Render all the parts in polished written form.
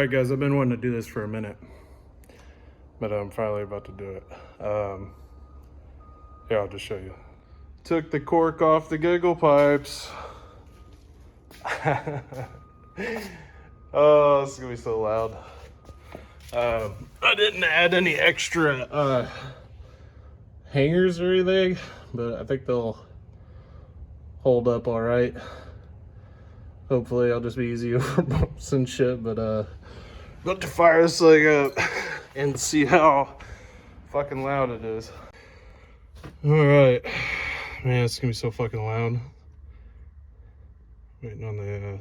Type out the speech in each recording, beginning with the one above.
Alright guys, I've been wanting to do this for a minute, but I'm finally about to do it. Yeah, I'll just show you. Took the cork off the Giggle pipes. Oh, this is gonna be so loud. I didn't add any extra hangers or anything, but I think they'll hold up all right. Hopefully I'll just be easy over bumps and shit, but about to fire this thing up and see how fucking loud it is. All right, man, it's gonna be so fucking loud. Waiting on the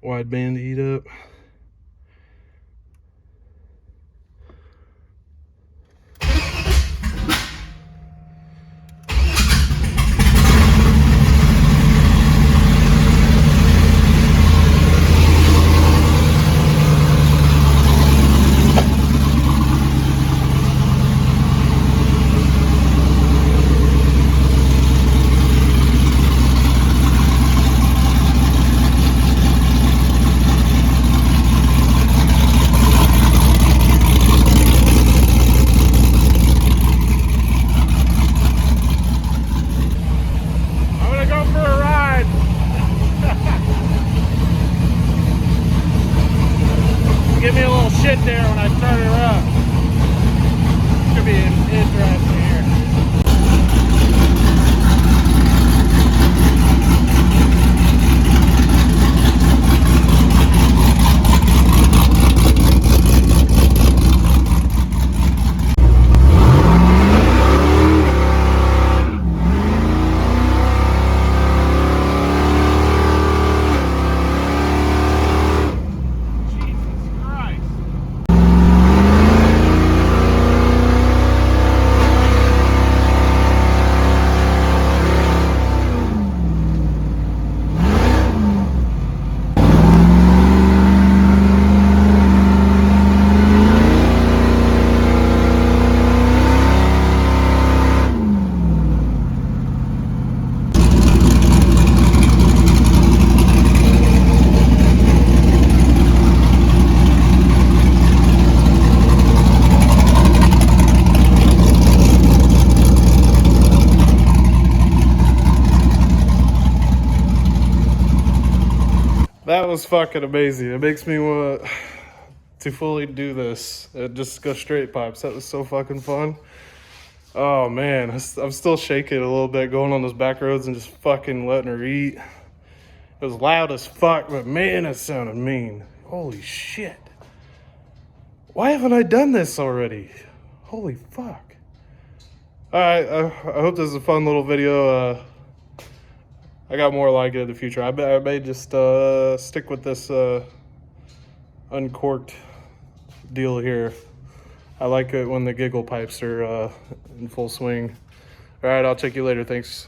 wideband to heat up. Give me a little shit there when I start her up. Should be interesting here. That was fucking amazing. It makes me want to fully do this. Just go straight pipes. That was so fucking fun. Oh man, I'm still shaking a little bit going on those back roads and just fucking letting her eat. It was loud as fuck, but man, it sounded mean. Holy shit. Why haven't I done this already? Holy fuck. Alright, I hope this is a fun little video. I got more like it in the future. I may just stick with this uncorked deal here. I like it when the Giggle pipes are in full swing. All right, I'll check you later. Thanks.